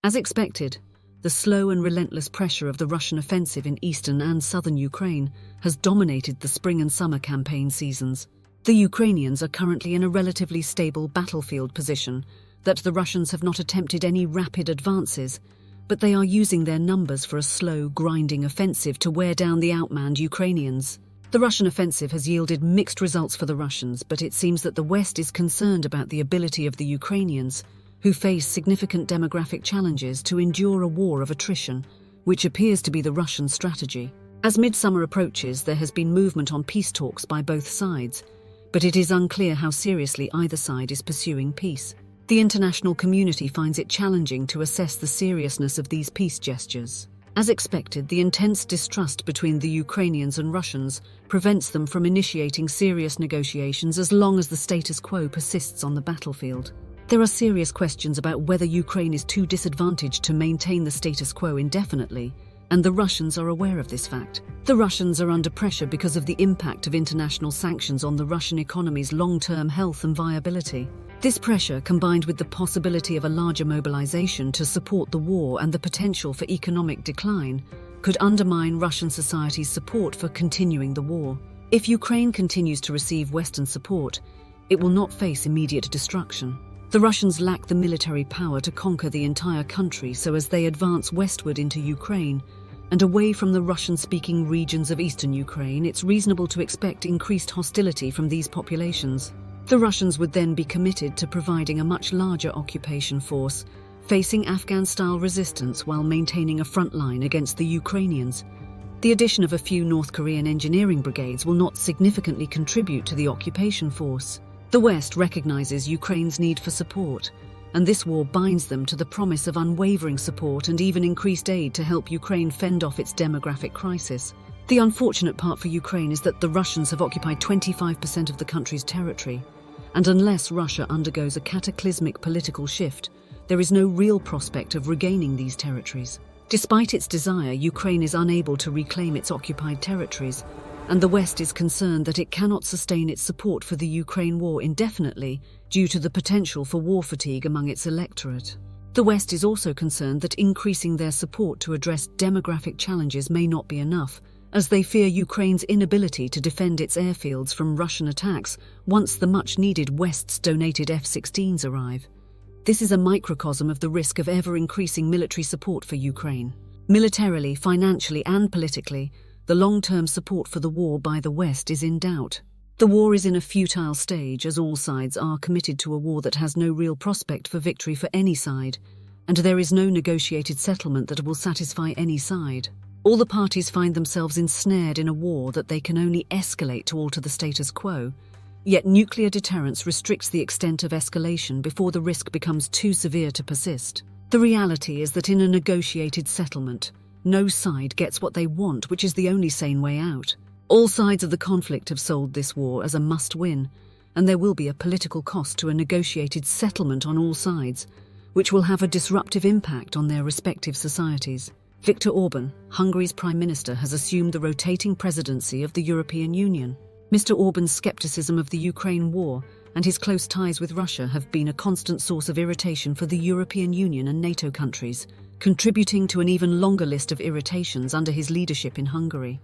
As expected, the slow and relentless pressure of the Russian offensive in eastern and southern Ukraine has dominated the spring and summer campaign seasons. The Ukrainians are currently in a relatively stable battlefield position, that the Russians have not attempted any rapid advances, but they are using their numbers for a slow, grinding offensive to wear down the outmanned Ukrainians. The Russian offensive has yielded mixed results for the Russians, but it seems that the West is concerned about the ability of the Ukrainians, who face significant demographic challenges, to endure a war of attrition, which appears to be the Russian strategy. As midsummer approaches, there has been movement on peace talks by both sides, but it is unclear how seriously either side is pursuing peace. The international community finds it challenging to assess the seriousness of these peace gestures. As expected, the intense distrust between the Ukrainians and Russians prevents them from initiating serious negotiations as long as the status quo persists on the battlefield. There are serious questions about whether Ukraine is too disadvantaged to maintain the status quo indefinitely, and the Russians are aware of this fact. The Russians are under pressure because of the impact of international sanctions on the Russian economy's long-term health and viability. This pressure, combined with the possibility of a larger mobilization to support the war and the potential for economic decline, could undermine Russian society's support for continuing the war. If Ukraine continues to receive Western support, it will not face immediate destruction. The Russians lack the military power to conquer the entire country, so as they advance westward into Ukraine and away from the Russian-speaking regions of eastern Ukraine, it's reasonable to expect increased hostility from these populations. The Russians would then be committed to providing a much larger occupation force, facing Afghan-style resistance while maintaining a front line against the Ukrainians. The addition of a few North Korean engineering brigades will not significantly contribute to the occupation force. The West recognizes Ukraine's need for support, and this war binds them to the promise of unwavering support and even increased aid to help Ukraine fend off its demographic crisis. The unfortunate part for Ukraine is that the Russians have occupied 25% of the country's territory, and unless Russia undergoes a cataclysmic political shift, there is no real prospect of regaining these territories. Despite its desire, Ukraine is unable to reclaim its occupied territories, and the West is concerned that it cannot sustain its support for the Ukraine war indefinitely due to the potential for war fatigue among its electorate. The West is also concerned that increasing their support to address demographic challenges may not be enough, as they fear Ukraine's inability to defend its airfields from Russian attacks once the much-needed West's donated F-16s arrive. This is a microcosm of the risk of ever-increasing military support for Ukraine. Militarily, financially, and politically, the long-term support for the war by the West is in doubt. The war is in a futile stage, as all sides are committed to a war that has no real prospect for victory for any side, and there is no negotiated settlement that will satisfy any side. All the parties find themselves ensnared in a war that they can only escalate to alter the status quo, yet nuclear deterrence restricts the extent of escalation before the risk becomes too severe to persist. The reality is that in a negotiated settlement, no side gets what they want, which is the only sane way out. All sides of the conflict have sold this war as a must-win, and there will be a political cost to a negotiated settlement on all sides, which will have a disruptive impact on their respective societies. Viktor Orban, Hungary's Prime Minister, has assumed the rotating presidency of the European Union. Mr. Orban's skepticism of the Ukraine war and his close ties with Russia have been a constant source of irritation for the European Union and NATO countries, contributing to an even longer list of irritations under his leadership in Hungary.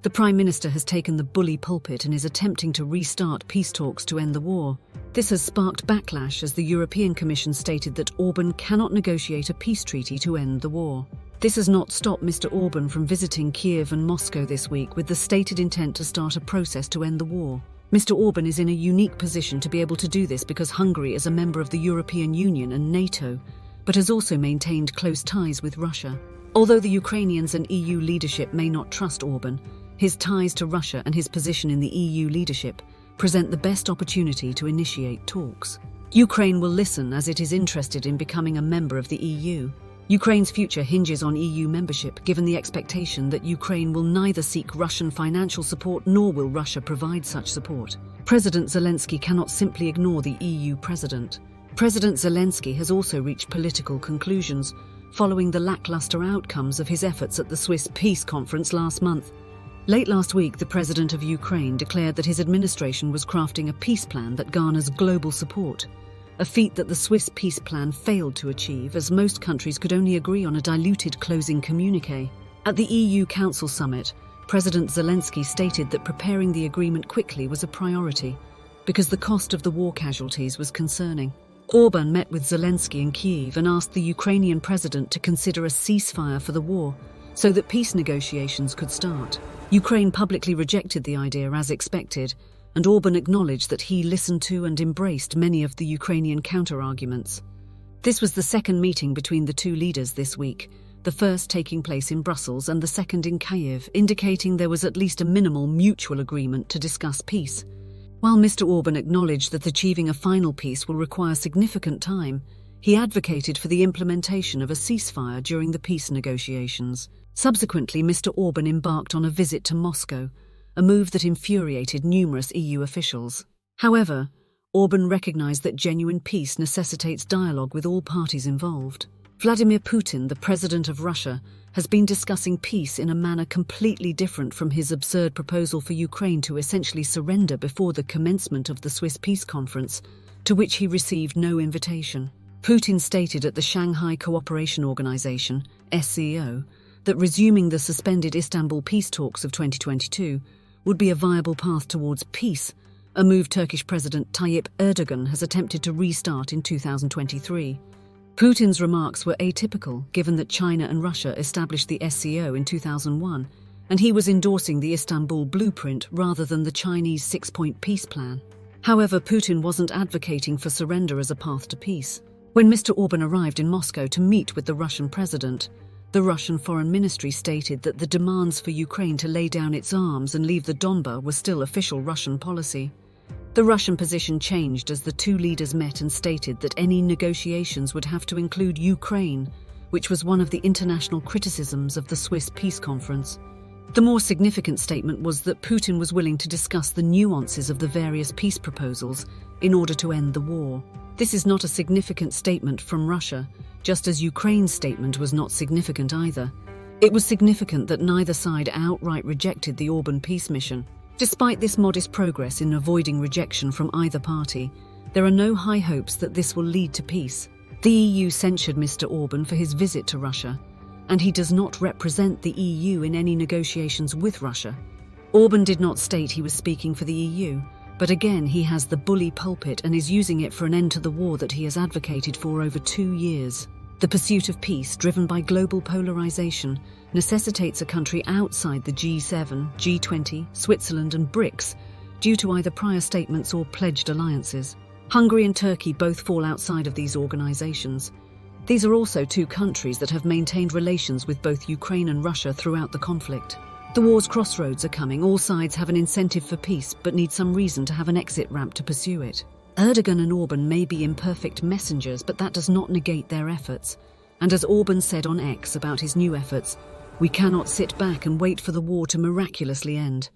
The Prime Minister has taken the bully pulpit and is attempting to restart peace talks to end the war. This has sparked backlash as the European Commission stated that Orban cannot negotiate a peace treaty to end the war. This has not stopped Mr. Orban from visiting Kyiv and Moscow this week with the stated intent to start a process to end the war. Mr. Orban is in a unique position to be able to do this because Hungary is a member of the European Union and NATO, but has also maintained close ties with Russia. Although the Ukrainians and EU leadership may not trust Orban, his ties to Russia and his position in the EU leadership present the best opportunity to initiate talks. Ukraine will listen as it is interested in becoming a member of the EU. Ukraine's future hinges on EU membership, given the expectation that Ukraine will neither seek Russian financial support nor will Russia provide such support. President Zelensky cannot simply ignore the EU president. President Zelensky has also reached political conclusions following the lackluster outcomes of his efforts at the Swiss peace conference last month. Late last week, the president of Ukraine declared that his administration was crafting a peace plan that garners global support. a feat that the Swiss peace plan failed to achieve, as most countries could only agree on a diluted closing communiqué. At the EU Council summit, President Zelensky stated that preparing the agreement quickly was a priority, because the cost of the war casualties was concerning. Orban met with Zelensky in Kyiv and asked the Ukrainian president to consider a ceasefire for the war, so that peace negotiations could start. Ukraine publicly rejected the idea as expected, and Orban acknowledged that he listened to and embraced many of the Ukrainian counter-arguments. This was the second meeting between the two leaders this week, the first taking place in Brussels and the second in Kyiv, indicating there was at least a minimal mutual agreement to discuss peace. While Mr. Orban acknowledged that achieving a final peace will require significant time, he advocated for the implementation of a ceasefire during the peace negotiations. Subsequently, Mr. Orban embarked on a visit to Moscow, a move that infuriated numerous EU officials. However, Orban recognized that genuine peace necessitates dialogue with all parties involved. Vladimir Putin, the president of Russia, has been discussing peace in a manner completely different from his absurd proposal for Ukraine to essentially surrender before the commencement of the Swiss Peace Conference, to which he received no invitation. Putin stated at the Shanghai Cooperation Organization, SCO, that resuming the suspended Istanbul peace talks of 2022 would be a viable path towards peace, a move Turkish President Tayyip Erdogan has attempted to restart in 2023. Putin's remarks were atypical, given that China and Russia established the SCO in 2001, and he was endorsing the Istanbul blueprint rather than the Chinese six-point peace plan. However, Putin wasn't advocating for surrender as a path to peace. When Mr. Orban arrived in Moscow to meet with the Russian president, the Russian Foreign Ministry stated that the demands for Ukraine to lay down its arms and leave the Donbas were still official Russian policy. The Russian position changed as the two leaders met and stated that any negotiations would have to include Ukraine, which was one of the international criticisms of the Swiss Peace Conference. The more significant statement was that Putin was willing to discuss the nuances of the various peace proposals in order to end the war. This is not a significant statement from Russia, just as Ukraine's statement was not significant either. It was significant that neither side outright rejected the Orban peace mission. Despite this modest progress in avoiding rejection from either party, there are no high hopes that this will lead to peace. The EU censured Mr. Orban for his visit to Russia, and he does not represent the EU in any negotiations with Russia. Orban did not state he was speaking for the EU, but again he has the bully pulpit and is using it for an end to the war that he has advocated for over 2 years. The pursuit of peace, driven by global polarization, necessitates a country outside the G7, G20, Switzerland and BRICS, due to either prior statements or pledged alliances. Hungary and Turkey both fall outside of these organizations. These are also two countries that have maintained relations with both Ukraine and Russia throughout the conflict. The war's crossroads are coming. All sides have an incentive for peace, but need some reason to have an exit ramp to pursue it. Erdogan and Orban may be imperfect messengers, but that does not negate their efforts. And as Orban said on X about his new efforts, we cannot sit back and wait for the war to miraculously end.